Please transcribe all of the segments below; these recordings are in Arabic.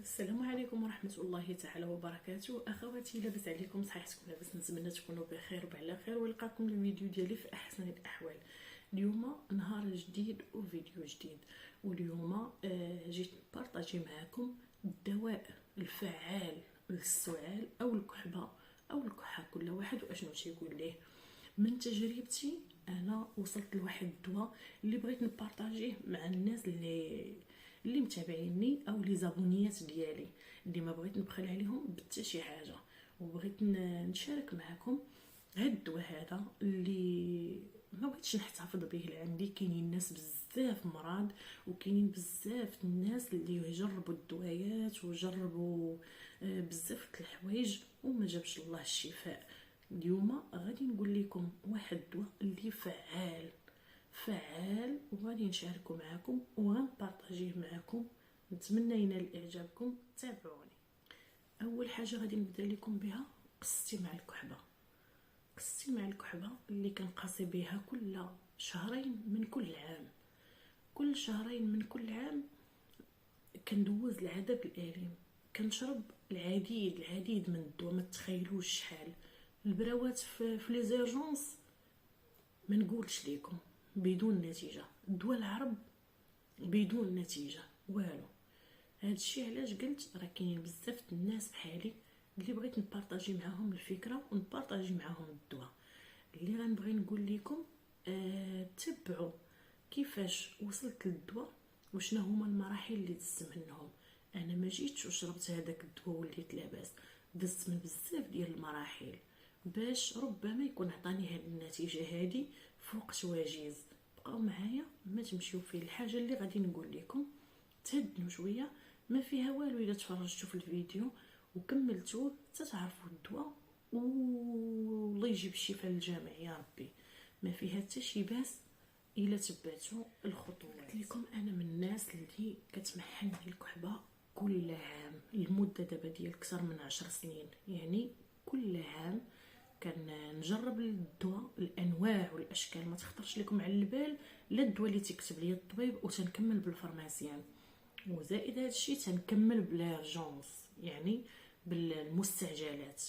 السلام عليكم ورحمة الله تعالى وبركاته. أخواتي، لاباس عليكم؟ صحيحتكم لاباس؟ نتمنى تكونوا بخير وعلى خير، ولقاكم الفيديو ديالي في أحسن الأحوال. اليوم نهار جديد وفيديو جديد، واليوم جيت نبارطاجي معكم الدواء الفعال للسعال أو الكحبة أو الكحة، كل واحد وأشنو تيقول ليه. من تجربتي أنا وصلت لواحد الدواء اللي بغيت نبارطاجيه مع الناس اللي متابعيني او لي زابونيات ديالي، اللي ما بغيت نبخل عليهم بحتى شي حاجه، وبغيت نشارك معكم هاد الدواء هذا اللي ما بغيتش نحتفظ به لعندي. كاينين ناس بزاف مرض، وكاينين بزاف الناس اللي يجربوا الدوايات وجربوا بزاف د الحوايج وما جابش الله الشفاء. اليوم غادي نقول لكم واحد الدواء اللي فعال وغادي نشاركه معكم وغنبارطاجيه معكم، نتمنى ينال اعجابكم. تابعوني. اول حاجه غادي نبدا لكم بها قصتي مع الكحبه. قصتي مع الكحبه اللي كنقاسي بها كل شهرين من كل عام. كل شهرين من كل عام كندوز العذاب الاليم، كنشرب العديد من الدواء، ما تخيلوش شحال البراوات في لي زيرجونس، ما نقولش لكم بدون نتيجه. الدواء العرب بدون نتيجه والو. هادشي علاش قلت راه كاينين بزاف الناس بحالي اللي بغيت نبارطاجي معاهم الفكره ونبارطاجي معاهم الدواء. اللي غنبغي نقول لكم تبعوا كيفاش وصلت للدواء وشنا هما المراحل اللي دزت منهم. انا ما جيتش وشربت هذاك الدواء وليت لاباس، دزت من بزاف ديال المراحل باش ربما يكون عطاني هاد النتيجه هادي في وقت وجيز. بقاو معايا ما تمشيو فيه. الحاجه اللي غادي نقول لكم تهدنوا شويه، ما فيها والو الا تفرجتوا في الفيديو وكملتوه تعرفوا الدواء، والله يجيب الشفاء للجميع يا ربي. ما فيها حتى شي باس الا تبعتوا الخطوات. قلت لكم انا من الناس اللي كتمحن الكحبه كل عام، المده دابا ديال اكثر من 10 سنين، يعني كل عام كنجرب الدواء الانواع والاشكال. ما تخطرش لكم على البال لا الدواء اللي تكتب لي الطبيب وتنكمل بالفارماسيان، وزائد هذا الشيء تنكمل بلارجونس، يعني بالمستعجلات.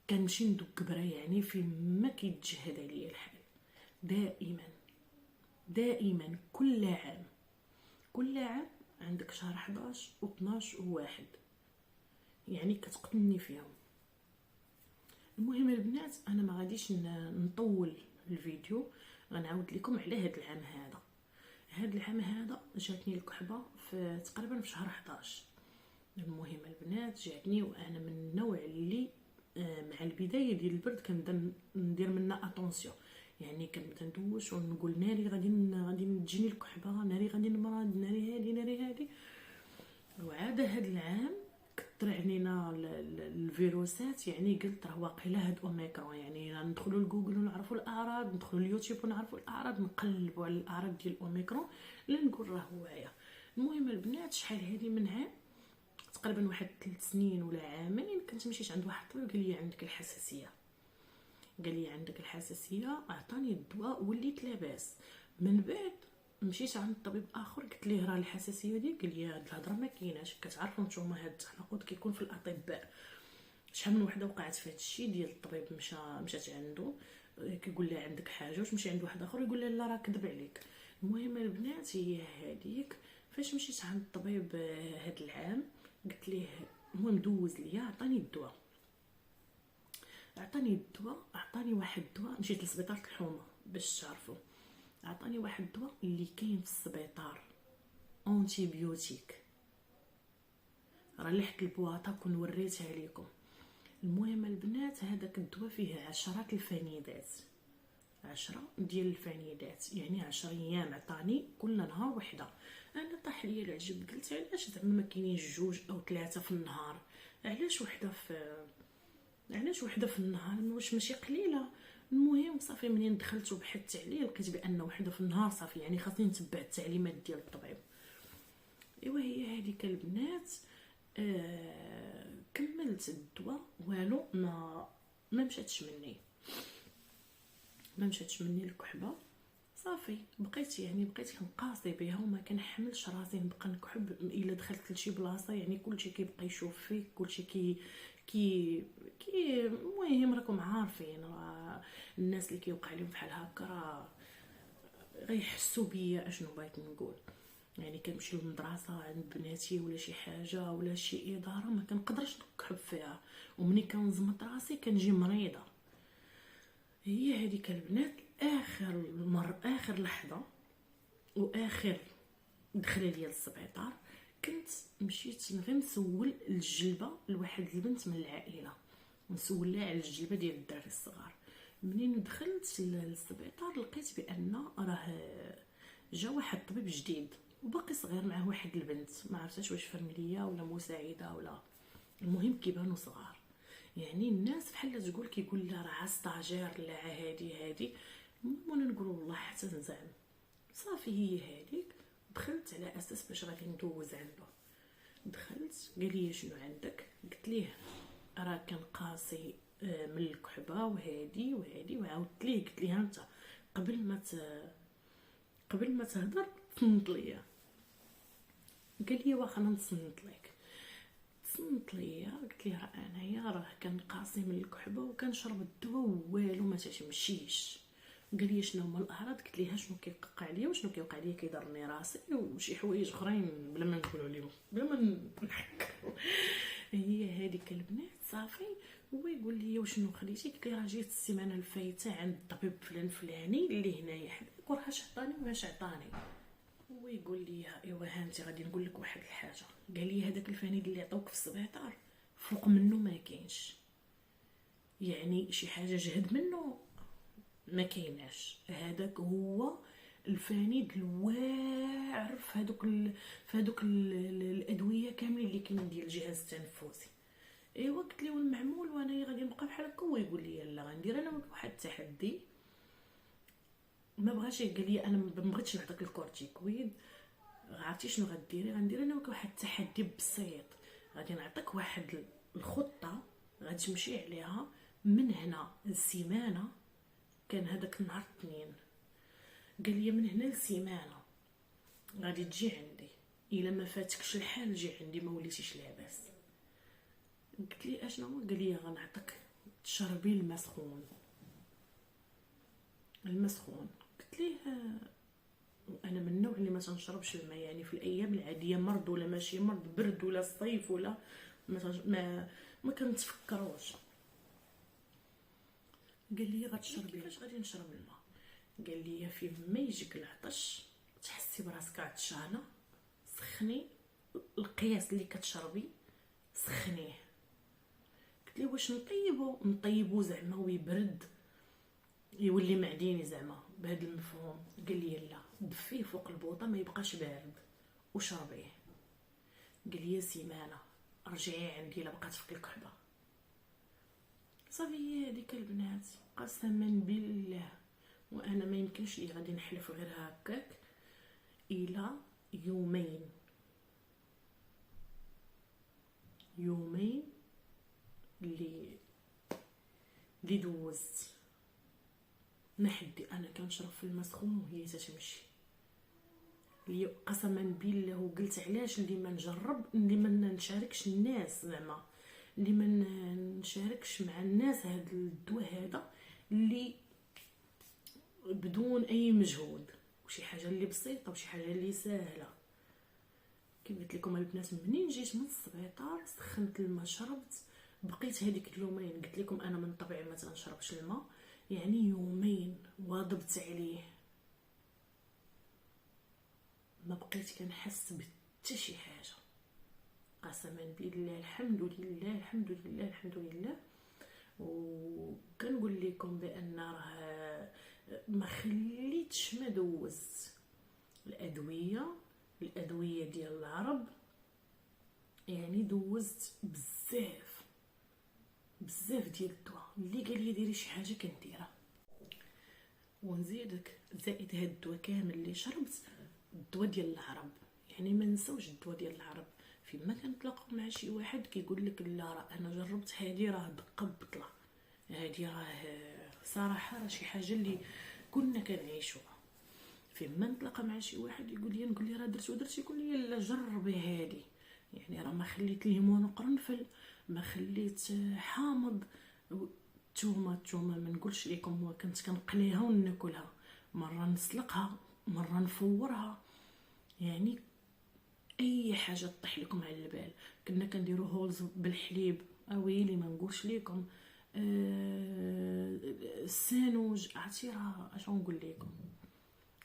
كنمشي ندق كبره، يعني في ما كيتجهد عليا الحال. دائما كل عام عندك شهر 11 و12 و1، يعني كتقتلني فيهم. المهم البنات، انا ما غاديش نطول الفيديو، غنعاود لكم على هذا العام هذا جاتني الكحبه في تقريبا في شهر 11. المهم البنات جاتني، وانا من النوع اللي مع البدايه ديال البرد كنبدا ندير منها اتونسيون، يعني كنبدا ندوش ونقول ناري غادي تجيني الكحبه، ناري غادي نمرض، ناري هادي. وعاد هذا العام كثر علينا الفيروسات، يعني قلت راه واقيلا هاد اوميكرون، يعني ندخلوا لجوجل ونعرفوا الاعراض، ندخلوا اليوتيوب ونعرفوا الاعراض، نقلبوا على الاعراض ديال الاوميكرون لا نقول راه هوايا. المهم البنات، شحال هذه من عام، تقريبا واحد 3 سنين ولا عامين، كنت مشيت عند واحد الطبيب قال لي عندك الحساسيه، عطاني الدواء وليت لاباس. من بعد مشيت عند طبيب اخر قلت ليه راه الحساسيه دي، قال لي هاد الهضره ما كايناش، كتعرفوا نتوما هاد التناقض كيكون في الاطباء. شحال من وحده وقعت في هاد الشيء ديال الطبيب مشات عنده كيقول لها عندك حاجه، واش مشي عند واحد اخر يقول لها لا راه كذب عليك. المهم البنات، هي هذيك فاش مشيت عند الطبيب هاد العام قلت ليه، المهم دوز ليا، عطاني الدواء، عطاني واحد الدواء. مشيت لسبيطار الحومه باش تعرفوا، عطاني واحد الدواء اللي كاين في السبيطار، اونتي بيوتيك، راه لحت البواطه كون وريتها لكم. المهم البنات، هذاك الدواء فيه 10 الفنيدات، 10 ديال الفنيدات، يعني 10 ايام عطاني كل نهار وحده. انا طاح ليا العجب، قلت علاش زعما ما كاينينش 2 أو 3 في النهار، علاش وحده في النهار، واش ماشي قليله؟ المهم صافي، منين دخلت وبحثت عليه لقيت بان وحده في النهار صافي، يعني خاصني نتبع التعليمات ديال الطبيب. ايوا هي هذيك البنات. كملت الدواء والو، ما مشاتش مني الكحبه. صافي بقيت كنقاسي بها وما كنحملش راسي نبقى نكحب الا دخلت لشي بلاصه. يعني كلشي كيبقى يشوف فيك، كلشي كي المهم راكم عارفين، راه الناس اللي كيوقع لهم بحال هكا راه غيحسوا بيا اشنو بغيت نقول. يعني كنمشي للمدرسه عند بناتي ولا شي حاجه ولا شي اداره ما كنقدرش نكحب فيها، ومني كنزمط راسي كنجي مريضه. هي هذيك البنات اخر لحظه واخر دخله ليا للسبيطار كنت مشيت غير نسول الجلبه لواحد البنت من العائله، نسولها على الجلبه ديال الدراري الصغار. منين دخلت للسبيطار لقيت بان راه جا واحد الطبيب جديد وباقي صغير معاه واحد البنت، ما عرفتش واش فرمليه ولا مساعده ولا، المهم كيبانوا صغار. يعني الناس بحال تقول كيقول لها راه ستاجير لا هادي. وانا نقول والله حتى نزعم. صافي هي هذيك دخلت على اساس باش غادي ندوز عنده. دخلت قال لي شنو عندك؟ قلت ليه راه كان قاسي من الكحبه وهادي وعاودت ليه قلت ليه انت قبل ما تهضر تصنت ليا. قال لي واخا نصنت لك. تصنت ليا قلت ليه راه انايا راه كان قاسي من الكحبه وكنشرب الدواء والو ما تمشيش. قال لي شنو هما الاعراض؟ قلت ليه شنو كيوقع ليا وشنو كيوقع ليا كيضرني راسي وشي حوايج اخرين بلا ما نقولوا لهم بلا ما نحكروا. هي هذيك البنات صافي هو يقول لي وشنو خديتي؟ قلت ليه راه جيت السيمانه الفايته عند الطبيب فلان فلاني اللي هنايا حداك وراهش عطاني واش عطاني. هو يقول لي ايوا ها انت غادي نقول لك واحد الحاجه. قال لي هذاك الفنيد اللي عطوك في السبيطار فوق منه ما كاينش، يعني شي حاجه جهد منه ما كايناش. هذاك هو الفنيد الواعر في هذوك الادويه كاملين اللي كاينين ديال الجهاز التنفسي. ايوا قلت لي والمعمول وانا غادي نبقى بحال هكا؟ هو يقول لي لا غندير انا واحد التحدي. ما بغاش قال لي انا ما بغيتش نعطيك الكورتيكويد، عرفتي شنو غديري؟ غندير انا واحد التحدي بسيط، غادي نعطيك واحد الخطه غادي تمشي عليها من هنا لسيمانه. كان هذاك النهار الاثنين. قال لي من هنا لسيمانه غادي تجي عندي، الا ما فاتكش الحال جي عندي ما وليتيش لاباس. قلت لي اشنو هو؟ قال لي غنعطيك تشربي الماء سخون. قلت ليه انا من النوع اللي ما تنشربش الماء، يعني في الايام العاديه مرض ولا ماشي مرض، برد ولا صيف ولا ما كنتفكروش. قال لي غتشربي. كيفاش غادي نشرب الماء؟ قال لي في ما يجيك العطش تحسي براسك عطشانه سخني القياس اللي كتشربي سخنيه. قلت لي واش نطيبو زعما ويبرد يولي معديني زعما بهذا المفهوم؟ قال لي لا دفيه فوق البوطه ما يبقاش بارد وشربيه. قال لي سيمانه رجعي عندي الا بقات فيك الكحبه. صافي هي هذيك البنات قسما بالله وانا ما يمكنش لي غادي نحلف غير هكاك الى يومين اللي دوزت نحدي انا كنشرب في الماء سخون وهي تتمشي لي. قسما بالله وقلت علاش اللي ما نجرب، اللي ما نشاركش الناس زعما، اللي ما نشاركش مع الناس هذا الدواء هذا اللي بدون اي مجهود وشي حاجه اللي بسيطه وشي حاجه اللي سهله. كيف قلت لكم البنات منين جيت من السبيطار سخنت الماء شربت، بقيت هذيك اليومين قلت لكم انا من طبيعي ما تنشربش الماء، يعني يومين واظبت عليه ما بقيت كنحس بحتى شي حاجه. قسما بالله الحمد لله. وكنقول لكم بان راه ما خليتش ما دوزت الادويه ديال العرب، يعني دوزت بزاف ديال الدواء اللي قال لي ديري شي حاجه كنديرها. ونزيدك زائد هاد الدواء كامل اللي شربت الدواء ديال العرب، يعني ما نساوش الدواء ديال العرب. فيما كنتلاقاو مع شي واحد كيقول لك لا راه انا جربت هذه راه دقه بطله، هذه راه صراحه راه شي حاجه اللي كنا كنعيشوها. فيما نتلاقى مع شي واحد نقول لي راه درتي يقول لي لا جربي هادي، يعني راه ما خليت ليمون وقرنفل، ما خليت حامض. الثومه ما نقولش لكم، هو كنت كنقليها وناكلها، مره نسلقها، مره نفورها، يعني اي حاجه تطيح لكم على البال. كنا كنديروا هولز بالحليب، اويلي ما نقولش لكم. السانوج، عرفتي راه اش نقول لكم،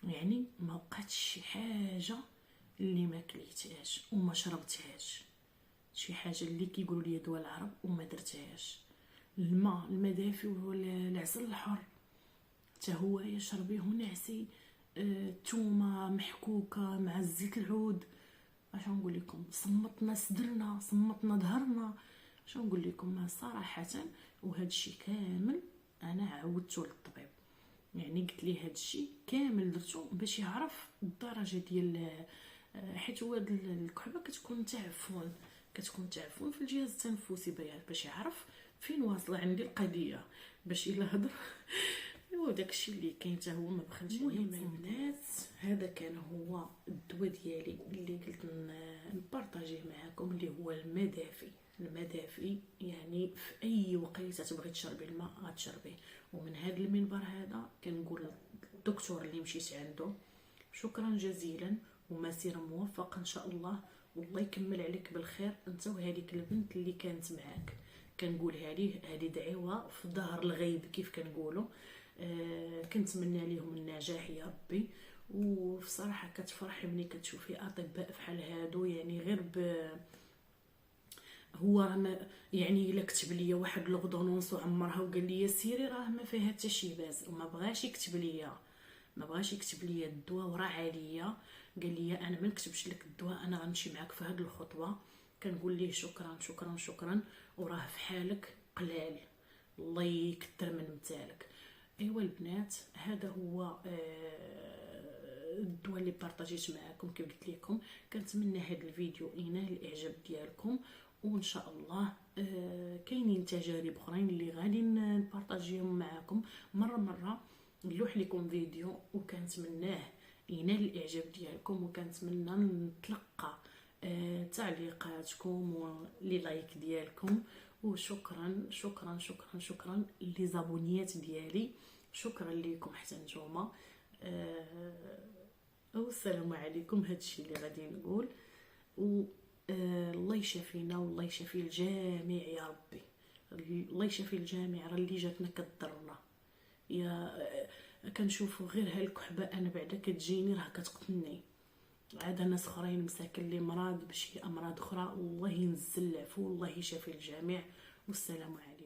يعني ما بقاتش شي حاجه اللي ما كليتهاش وما شربتهاش، شي حاجه اللي كيقولوا لي دول العرب وما درتهاش. الماء دافي والعسل الحر حتى هو يشربيه نعسي، الثومه محكوكه مع الزيت العود. اش نقول لكم، صمتنا صدرنا، صمتنا ظهرنا، اش نقول لكم صراحه. وهذا الشيء كامل انا عاودته للطبيب، يعني قلت لي هذا الشيء كامل درتو باش يعرف الدرجه ديال، حيت هو الكحبه كتكون تعفن في الجهاز التنفسي، باش يعرف فين واصله عندي القضيه، باش الا هضر ايوا داكشي اللي كاين حتى هو ما بخلش. المهم البنات، هذا كان هو الدواء ديالي اللي قلت نبارطاجيه معكم، اللي هو المدافي، يعني في اي وقيته تبغي تشربي الماء غتشربيه. ومن هذا المنبر هذا كنقول للدكتور اللي مشيت عنده شكرا جزيلا ومسيره موفقه ان شاء الله، والله يكمل عليك بالخير انت وهذيك البنت اللي كانت معاك. كنقولها ليه هذه دعوه في ظهر الغيب كيف كنقولوا. كنتمنى لهم النجاح يا ربي. وفي صراحه كتفرحي ملي كتشوفي اطباء بحال هادو، يعني غير هو يعني الا كتب ليا واحد لوغدونونس وعمرها وقال لي سيري راه ما فيها حتى شي باس، وما بغاش يكتب ليا الدواء وراه عليا، قال لي انا ما نكتبش لك الدواء، انا غنمشي معاك في هذه الخطوه. كنقول ليه شكرا، وراه في حالك قلال، الله يكثر من مثالك. ايوا البنات، هذا هو الدواء اللي بارطاجيت معكم كيف قلت لكم. كنتمنى هذا الفيديو ينال الاعجاب ديالكم، وان شاء الله كاينين تجارب اخرين اللي غادي نبارطاجيهم معكم مره نلوح لكم فيديو، وكنتمناه ينال الاعجاب ديالكم، وكنتمنى نتلقى تعليقاتكم ولي لايك ديالكم. وشكرا لي زابونيات ديالي، شكرا لكم حتى نتوما. والسلام عليكم. هادشي اللي غادي نقول، الله يشافينا والله يشافي الجميع يا ربي، الله يشافي الجميع. راه اللي جاتنا كضرنا، يا كنشوفوا غير هالكحبه انا بعدا كتجيني راه كتقتلني، عاد ناس اخرين مساكن لي مرض بشي امراض اخرى. الله ينزل العفو والله يشافي الجميع، والسلام عليكم.